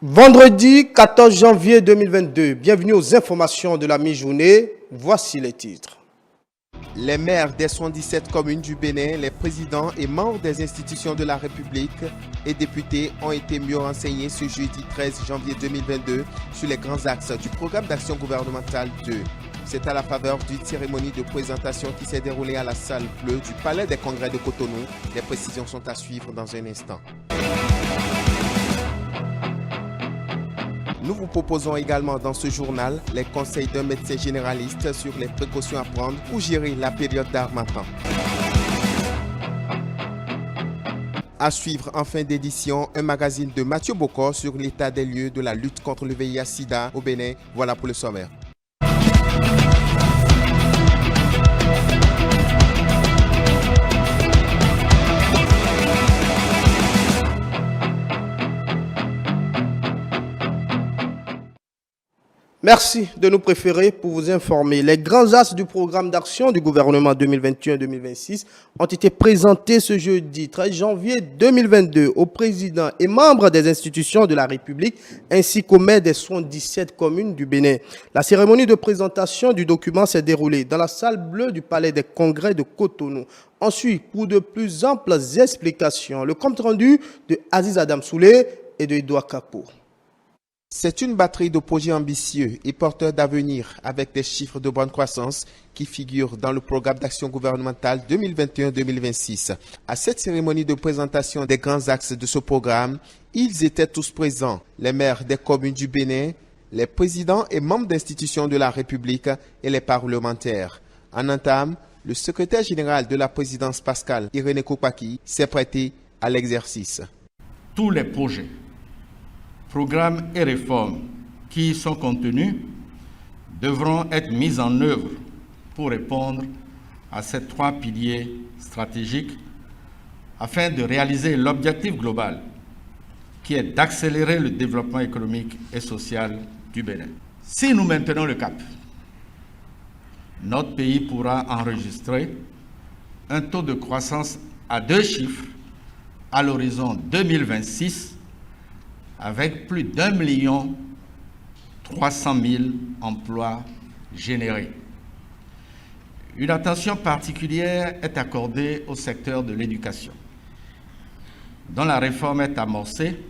Vendredi 14 janvier 2022, bienvenue aux informations de la mi-journée, voici les titres. Les maires des 77 communes du Bénin, les présidents et membres des institutions de la République et députés ont été mieux renseignés ce jeudi 13 janvier 2022 sur les grands axes du programme d'action gouvernementale 2. C'est à la faveur d'une cérémonie de présentation qui s'est déroulée à la salle bleue du Palais des Congrès de Cotonou. Les précisions sont à suivre dans un instant. Nous vous proposons également dans ce journal les conseils d'un médecin généraliste sur les précautions à prendre pour gérer la période d'harmattan. À suivre en fin d'édition, un magazine de Mathieu Bocor sur l'état des lieux de la lutte contre le VIH-Sida au Bénin. Voilà pour le sommaire. Merci de nous préférer pour vous informer. Les grands axes du programme d'action du gouvernement 2021-2026 ont été présentés ce jeudi 13 janvier 2022 aux présidents et membres des institutions de la République ainsi qu'aux maires des 77 communes du Bénin. La cérémonie de présentation du document s'est déroulée dans la salle bleue du Palais des Congrès de Cotonou. Ensuite, pour de plus amples explications, le compte rendu de Aziz Adam Soulé et de Edouard Capo. C'est une batterie de projets ambitieux et porteurs d'avenir avec des chiffres de bonne croissance qui figurent dans le programme d'action gouvernementale 2021-2026. À cette cérémonie de présentation des grands axes de ce programme, ils étaient tous présents, les maires des communes du Bénin, les présidents et membres d'institutions de la République et les parlementaires. En entame, le secrétaire général de la présidence Pascal Irénée Koupaki s'est prêté à l'exercice. Tous les projets, programmes et réformes qui y sont contenus devront être mis en œuvre pour répondre à ces trois piliers stratégiques afin de réaliser l'objectif global qui est d'accélérer le développement économique et social du Bénin. Si nous maintenons le cap, notre pays pourra enregistrer un taux de croissance à 2 chiffres à l'horizon 2026 avec plus d'1 300 000 emplois générés. Une attention particulière est accordée au secteur de l'éducation, dont la réforme est amorcée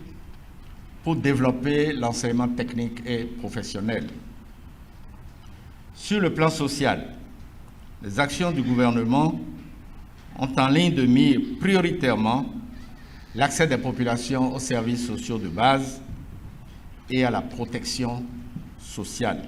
pour développer l'enseignement technique et professionnel. Sur le plan social, les actions du gouvernement ont en ligne de mire prioritairement l'accès des populations aux services sociaux de base et à la protection sociale.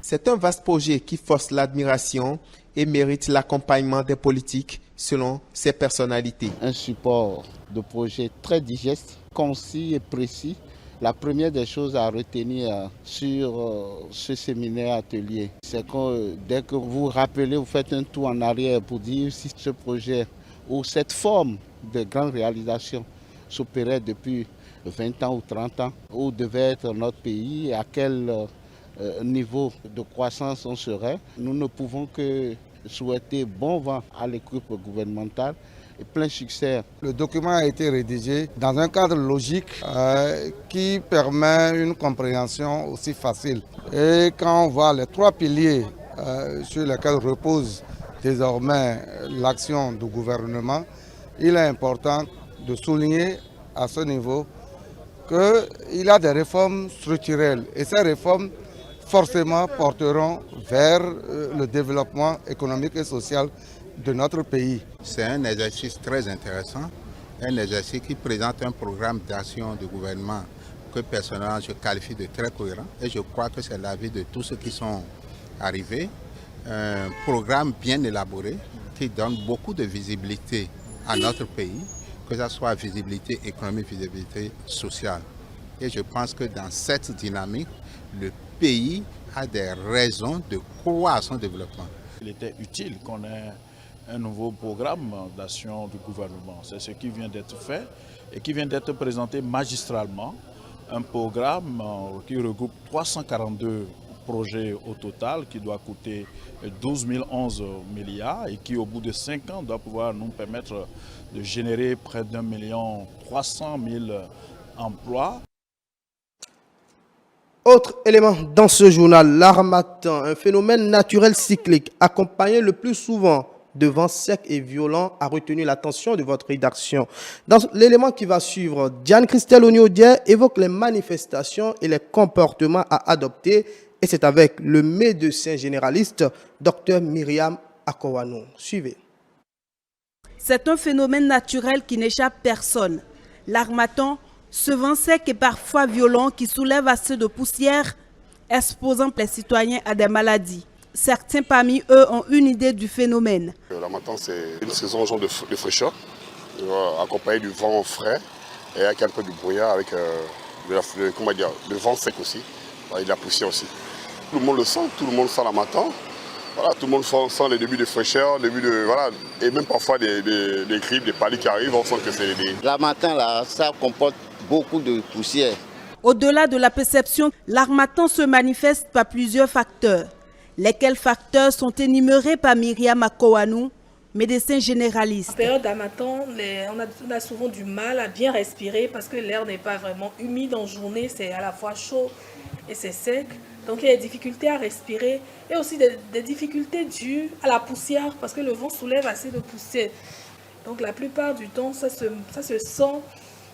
C'est un vaste projet qui force l'admiration et mérite l'accompagnement des politiques selon ses personnalités. Un support de projet très digeste, concis et précis. La première des choses à retenir sur ce séminaire atelier, c'est que dès que vous rappelez, vous faites un tour en arrière pour dire si ce projet ou cette forme de grande réalisation s'opérait depuis 20 ans ou 30 ans, où devait être notre pays et à quel niveau de croissance on serait. Nous ne pouvons que souhaiter bon vent à l'équipe gouvernementale et plein succès. Le document a été rédigé dans un cadre logique qui permet une compréhension aussi facile. Et quand on voit les trois piliers sur lesquels repose désormais l'action du gouvernement, il est important de souligner à ce niveau qu'il y a des réformes structurelles et ces réformes forcément porteront vers le développement économique et social de notre pays. C'est un exercice très intéressant, un exercice qui présente un programme d'action du gouvernement que personnellement je qualifie de très cohérent et je crois que c'est l'avis de tous ceux qui sont arrivés. Un programme bien élaboré qui donne beaucoup de visibilité à notre pays, que ce soit visibilité économique, visibilité sociale. Et je pense que dans cette dynamique, le pays a des raisons de croire à son développement. Il était utile qu'on ait un nouveau programme d'action du gouvernement. C'est ce qui vient d'être fait et qui vient d'être présenté magistralement. Un programme qui regroupe 342 projets au total qui doit coûter 12 011 milliards et qui au bout de 5 ans doit pouvoir nous permettre de générer près d'1 300 000 emplois. Autre élément dans ce journal, l'harmattan, un phénomène naturel cyclique accompagné le plus souvent de vents secs et violents, a retenu l'attention de votre rédaction. Dans l'élément qui va suivre, Diane-Christelle Oniodier évoque les manifestations et les comportements à adopter, et c'est avec le médecin généraliste Dr Myriam Akowanou. Suivez. C'est un phénomène naturel qui n'échappe personne. L'harmattan, ce vent sec et parfois violent qui soulève assez de poussière, exposant les citoyens à des maladies. Certains parmi eux ont une idée du phénomène. L'harmattan, c'est une saison genre de fraîcheur, accompagnée du vent frais et avec un peu de brouillard, avec le vent sec aussi, et de la poussière aussi. Tout le monde le sent, tout le monde sent l'harmattan. Voilà, tout le monde sent les débuts de fraîcheur, et même parfois des grippes, des paludismes qui arrivent, on sent que c'est des... L'harmattan, là, ça comporte beaucoup de poussière. Au-delà de la perception, l'harmattan se manifeste par plusieurs facteurs. Lesquels facteurs sont énumérés par Myriam Akowanou, médecin généraliste. En période d'harmattan, on a souvent du mal à bien respirer parce que l'air n'est pas vraiment humide en journée, c'est à la fois chaud et c'est sec. Donc il y a des difficultés à respirer et aussi des difficultés dues à la poussière parce que le vent soulève assez de poussière. Donc la plupart du temps, ça se sent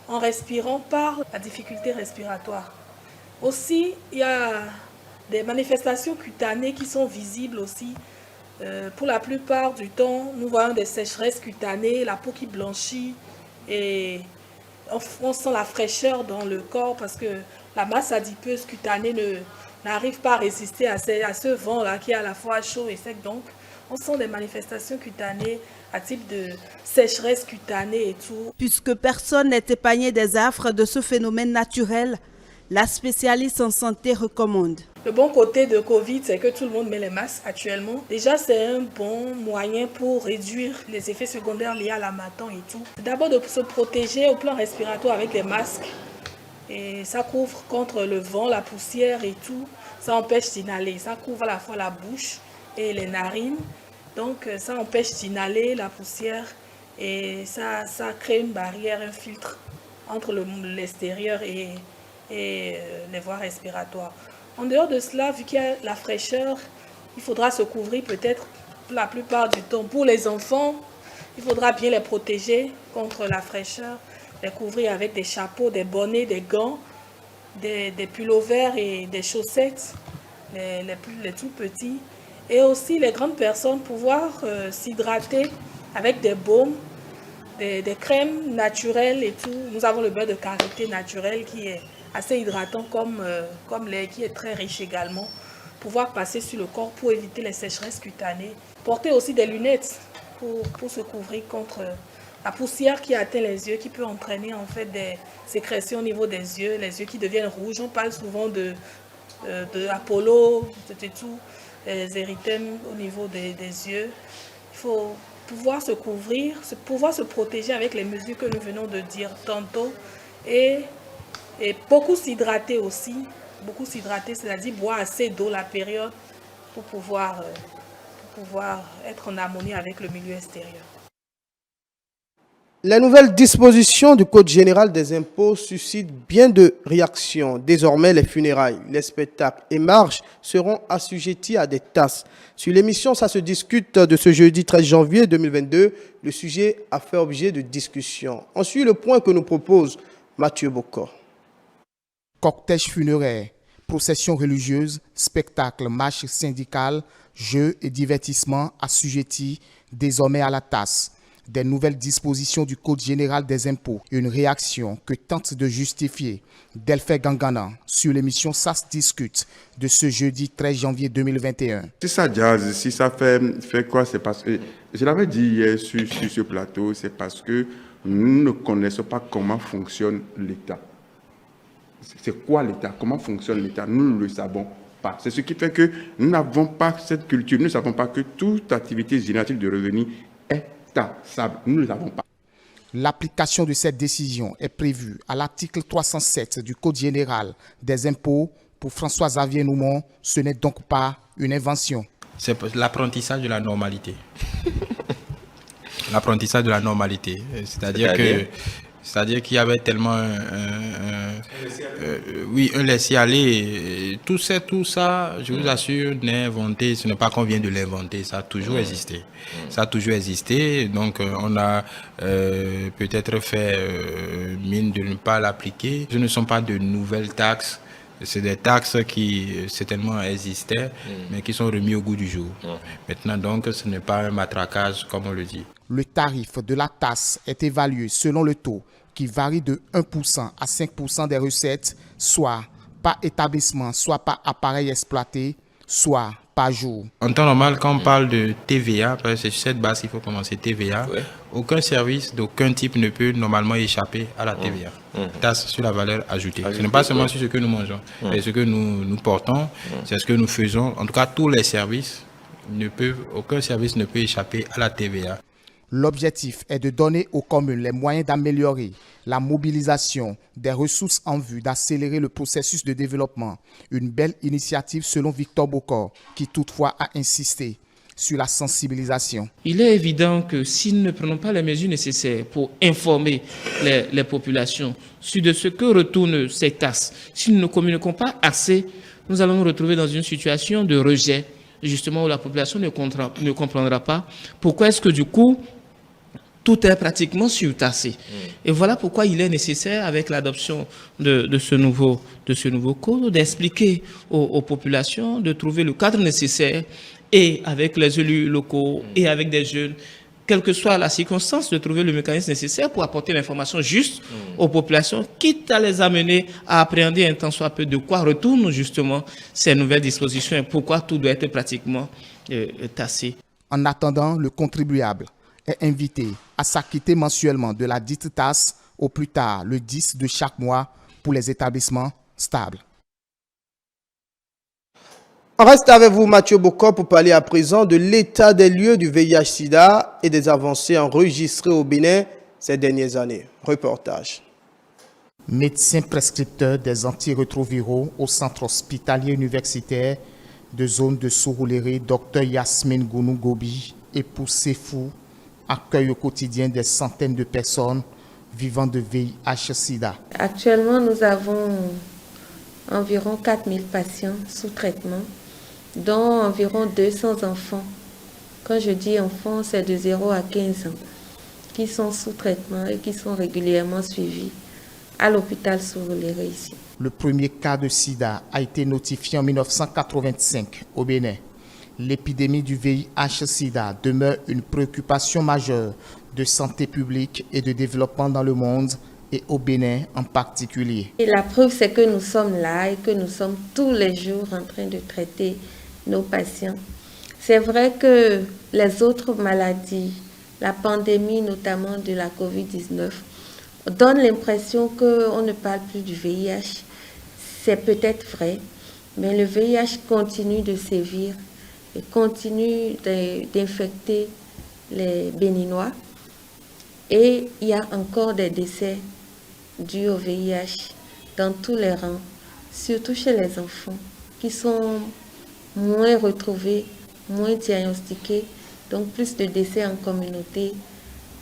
en respirant par la difficulté respiratoire. Aussi, il y a des manifestations cutanées qui sont visibles aussi. Pour la plupart du temps, nous voyons des sécheresses cutanées, la peau qui blanchit et on sent la fraîcheur dans le corps parce que la masse adipeuse cutanée n'arrive pas à résister à ce vent-là qui est à la fois chaud et sec. Donc, on sent des manifestations cutanées à type de sécheresse cutanée et tout. Puisque personne n'est épargné des affres de ce phénomène naturel, la spécialiste en santé recommande. Le bon côté de Covid, c'est que tout le monde met les masques actuellement. Déjà, c'est un bon moyen pour réduire les effets secondaires liés à l'harmattan et tout. D'abord, de se protéger au plan respiratoire avec des masques. Et ça couvre contre le vent, la poussière et tout. Ça empêche d'inhaler. Ça couvre à la fois la bouche et les narines. Donc, ça empêche d'inhaler la poussière. Et ça crée une barrière, un filtre entre l'extérieur et les voies respiratoires. En dehors de cela, vu qu'il y a la fraîcheur, il faudra se couvrir peut-être la plupart du temps. Pour les enfants, il faudra bien les protéger contre la fraîcheur, les couvrir avec des chapeaux, des bonnets, des gants, des pullovers et des chaussettes, les tout petits. Et aussi les grandes personnes pouvoir s'hydrater avec des baumes, des crèmes naturelles et tout. Nous avons le beurre de karité naturel qui est assez hydratant comme lait qui est très riche également. Pouvoir passer sur le corps pour éviter les sécheresses cutanées. Porter aussi des lunettes pour se couvrir contre la poussière qui atteint les yeux, qui peut entraîner en fait des sécrétions au niveau des yeux, les yeux qui deviennent rouges. On parle souvent de Apollo, de tout, les érythèmes au niveau des yeux. Il faut pouvoir se couvrir, pouvoir se protéger avec les mesures que nous venons de dire tantôt et beaucoup s'hydrater aussi, c'est-à-dire boire assez d'eau la période pour pouvoir être en harmonie avec le milieu extérieur. Les nouvelles dispositions du Code général des impôts suscitent bien de réactions. Désormais, les funérailles, les spectacles et marches seront assujettis à des taxes. Sur l'émission, ça se discute de ce jeudi 13 janvier 2022. Le sujet a fait objet de discussion. Ensuite, le point que nous propose Mathieu Bocor. Cortège funéraire, procession religieuse, spectacles, marches syndicales, jeux et divertissements assujettis désormais à la taxe. Des nouvelles dispositions du Code général des impôts. Une réaction que tente de justifier Delphine Gangana sur l'émission Ça se discute de ce jeudi 13 janvier 2021. Si ça jazz, si ça fait quoi, c'est parce que, je l'avais dit hier sur ce plateau, c'est parce que nous ne connaissons pas comment fonctionne l'État. C'est quoi l'État? Comment fonctionne l'État? Nous ne le savons pas. C'est ce qui fait que nous n'avons pas cette culture. Nous ne savons pas que toute activité générative de revenus est taxable. Nous ne le savons pas. L'application de cette décision est prévue à l'article 307 du Code général des impôts. Pour François-Xavier Noumon, ce n'est donc pas une invention. C'est l'apprentissage de la normalité. L'apprentissage de la normalité. C'est-à-dire qu'il y avait tellement Oui, un laisser-aller. Tout ça, je vous assure, n'est inventé. Ce n'est pas qu'on vient de l'inventer. Ça a toujours existé. Ça a toujours existé. Donc, on a peut-être fait mine de ne pas l'appliquer. Ce ne sont pas de nouvelles taxes. C'est des taxes qui certainement existaient, mais qui sont remis au goût du jour. Maintenant, donc, ce n'est pas un matraquage, comme on le dit. Le tarif de la taxe est évalué selon le taux qui varie de 1% à 5% des recettes, soit par établissement, soit par appareil exploité, soit par jour. En temps normal, quand on parle de TVA, parce que c'est sur cette base qu'il faut commencer TVA, aucun service d'aucun type ne peut normalement échapper à la TVA. Taxe sur la valeur ajoutée. Ce n'est pas seulement sur ce que nous mangeons, mais ce que nous portons, c'est ce que nous faisons. En tout cas, tous les services, aucun service ne peut échapper à la TVA. L'objectif est de donner aux communes les moyens d'améliorer la mobilisation des ressources en vue d'accélérer le processus de développement. Une belle initiative selon Victor Bokor, qui toutefois a insisté sur la sensibilisation. Il est évident que si nous ne prenons pas les mesures nécessaires pour informer les populations sur de ce que retournent ces taxes, si nous ne communiquons pas assez, nous allons nous retrouver dans une situation de rejet, justement où la population ne comprendra pas pourquoi est-ce que du coup, tout est pratiquement surtaxé. Et voilà pourquoi il est nécessaire, avec l'adoption de ce nouveau code, d'expliquer aux populations, de trouver le cadre nécessaire, et avec les élus locaux et avec des jeunes, quelle que soit la circonstance, de trouver le mécanisme nécessaire pour apporter l'information juste aux populations, quitte à les amener à appréhender un tant soit peu de quoi retournent justement ces nouvelles dispositions et pourquoi tout doit être pratiquement taxé. En attendant, le contribuable est invité à s'acquitter mensuellement de la dite taxe au plus tard le 10 de chaque mois pour les établissements stables. On reste avec vous, Mathieu Bokor, pour parler à présent de l'état des lieux du VIH-Sida et des avancées enregistrées au Bénin ces dernières années. Reportage. Médecin prescripteur des antirétroviraux au centre hospitalier universitaire de zone de Surulere, Dr Yasmine Gounou Gobi, époux Sefou, accueille au quotidien des centaines de personnes vivant de VIH-Sida. Actuellement, nous avons environ 4000 patients sous traitement, dont environ 200 enfants. Quand je dis enfants, c'est de 0 à 15 ans, qui sont sous traitement et qui sont régulièrement suivis à l'hôpital Surulere ici. Le premier cas de sida a été notifié en 1985 au Bénin. L'épidémie du VIH-Sida demeure une préoccupation majeure de santé publique et de développement dans le monde et au Bénin en particulier. Et la preuve, c'est que nous sommes là et que nous sommes tous les jours en train de traiter nos patients. C'est vrai que les autres maladies, la pandémie notamment de la COVID-19, donnent l'impression qu'on ne parle plus du VIH. C'est peut-être vrai, mais le VIH continue de sévir et continue d'infecter les Béninois. Et il y a encore des décès dus au VIH dans tous les rangs, surtout chez les enfants, qui sont moins retrouvés, moins diagnostiqués, donc plus de décès en communauté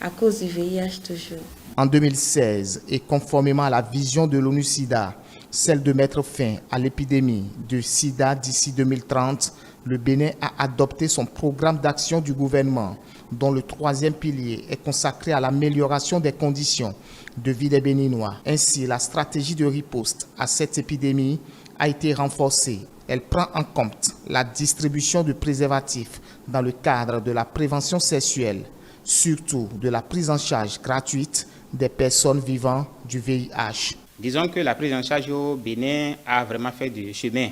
à cause du VIH toujours. En 2016, et conformément à la vision de l'ONU-SIDA, celle de mettre fin à l'épidémie de sida d'ici 2030, le Bénin a adopté son programme d'action du gouvernement, dont le troisième pilier est consacré à l'amélioration des conditions de vie des Béninois. Ainsi, la stratégie de riposte à cette épidémie a été renforcée. Elle prend en compte la distribution de préservatifs dans le cadre de la prévention sexuelle, surtout de la prise en charge gratuite des personnes vivant du VIH. Disons que la prise en charge au Bénin a vraiment fait du chemin.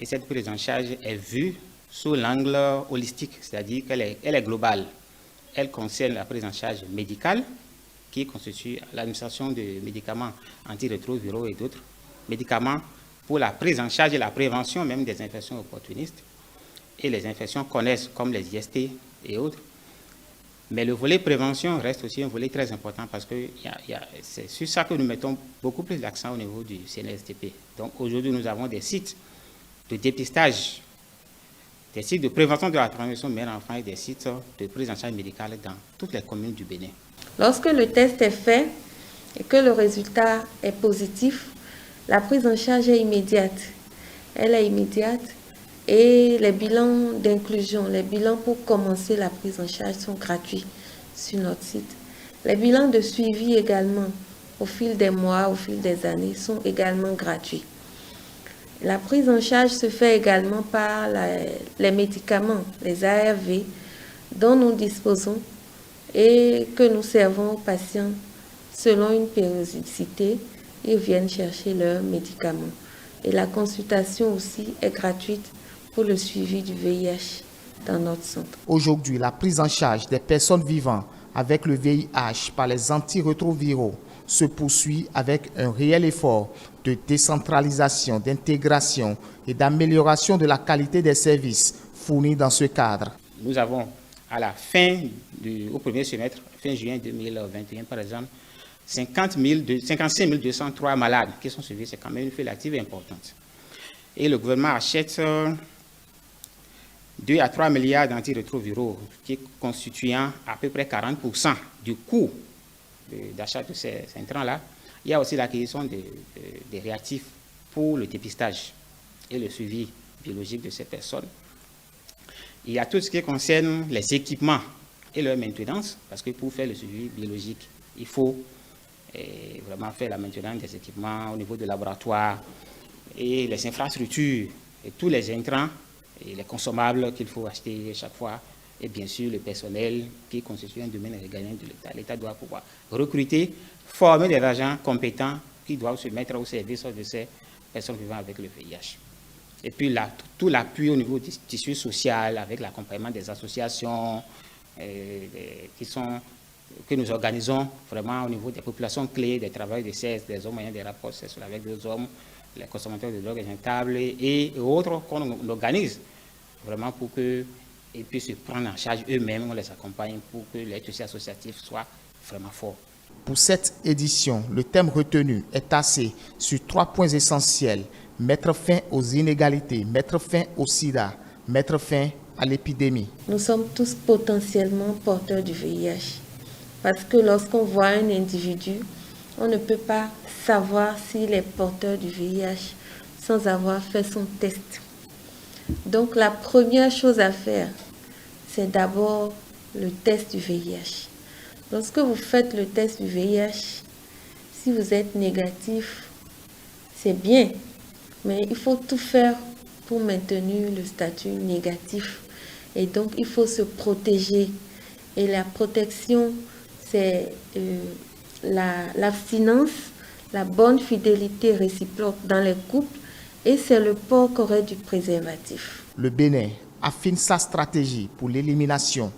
Et cette prise en charge est vue sous l'angle holistique, c'est-à-dire qu'elle est globale. Elle concerne la prise en charge médicale, qui constitue l'administration de médicaments antirétroviraux et d'autres médicaments pour la prise en charge et la prévention même des infections opportunistes et les infections connexes comme les IST et autres. Mais le volet prévention reste aussi un volet très important parce que c'est sur ça que nous mettons beaucoup plus l'accent au niveau du CNSTP. Donc aujourd'hui, nous avons des sites de dépistage, des sites de prévention de la transmission mère-enfant et des sites de prise en charge médicale dans toutes les communes du Bénin. Lorsque le test est fait et que le résultat est positif, La prise en charge est immédiate. Elle est immédiate et les bilans d'inclusion, les bilans pour commencer la prise en charge sont gratuits sur notre site. Les bilans de suivi également, au fil des mois, au fil des années, sont également gratuits. La prise en charge se fait également par les médicaments, les ARV, dont nous disposons et que nous servons aux patients selon une périodicité. Ils viennent chercher leurs médicaments. Et la consultation aussi est gratuite pour le suivi du VIH dans notre centre. Aujourd'hui, la prise en charge des personnes vivant avec le VIH par les antirétroviraux se poursuit avec un réel effort de décentralisation, d'intégration et d'amélioration de la qualité des services fournis dans ce cadre. Nous avons à la fin, au premier semestre, fin juin 2021 par exemple, 55 203 malades qui sont suivis. C'est quand même une relative importante. Et le gouvernement achète 2 à 3 milliards d'antirétroviraux, qui constituant à peu près 40% du coût d'achat de ces intrants-là. Il y a aussi l'acquisition des réactifs pour le dépistage et le suivi biologique de ces personnes. Il y a tout ce qui concerne les équipements et leur maintenance, parce que pour faire le suivi biologique, il faut vraiment faire la maintenance des équipements au niveau du laboratoire et les infrastructures et tous les intrants et les consommables qu'il faut acheter chaque fois. Et bien sûr, le personnel qui constitue un domaine régalien de l'État. L'État doit pouvoir recruter, former des agents compétents qui doivent se mettre au service de ces personnes vivant avec le VIH. Et puis là, tout l'appui au niveau du tissu social, avec l'accompagnement des associations que nous organisons vraiment au niveau des populations clés, des travailleurs de sexe, des hommes ayant des rapports sexuels avec des hommes, les consommateurs de drogues injectables et autres qu'on organise vraiment pour qu'ils puissent se prendre en charge eux-mêmes, on les accompagne pour que les tissus associatifs soient vraiment forts. Pour cette édition, le thème retenu est axé sur 3 points essentiels: mettre fin aux inégalités, mettre fin au sida, mettre fin à l'épidémie. Nous sommes tous potentiellement porteurs du VIH. Parce que lorsqu'on voit un individu, on ne peut pas savoir s'il est porteur du VIH sans avoir fait son test. Donc la première chose à faire, c'est d'abord le test du VIH. Lorsque vous faites le test du VIH, si vous êtes négatif, c'est bien, mais il faut tout faire pour maintenir le statut négatif. Et donc il faut se protéger. Et la protection, c'est l'abstinence, la bonne fidélité réciproque dans les couples et c'est le port correct du préservatif. Le Bénin affine sa stratégie pour l'élimination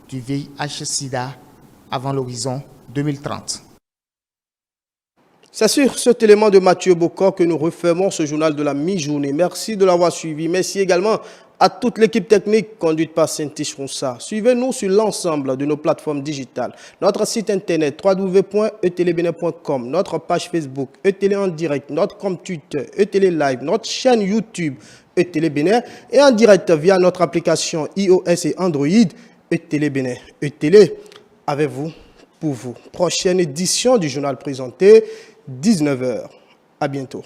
du VIH-Sida avant l'horizon 2030. C'est sur cet élément de Mathieu Bocor que nous refermons ce journal de la mi-journée. Merci de l'avoir suivi. Merci également à toute l'équipe technique conduite par Saint-Tiche Ronsa. Suivez-nous sur l'ensemble de nos plateformes digitales. Notre site internet www.etelebenin.com, notre page Facebook Etele en direct, notre compte Twitter Etele Live, notre chaîne YouTube Etele Bénin et en direct via notre application iOS et Android Etele Bénin. Etele avec vous, pour vous. Prochaine édition du journal présenté, 19h. À bientôt.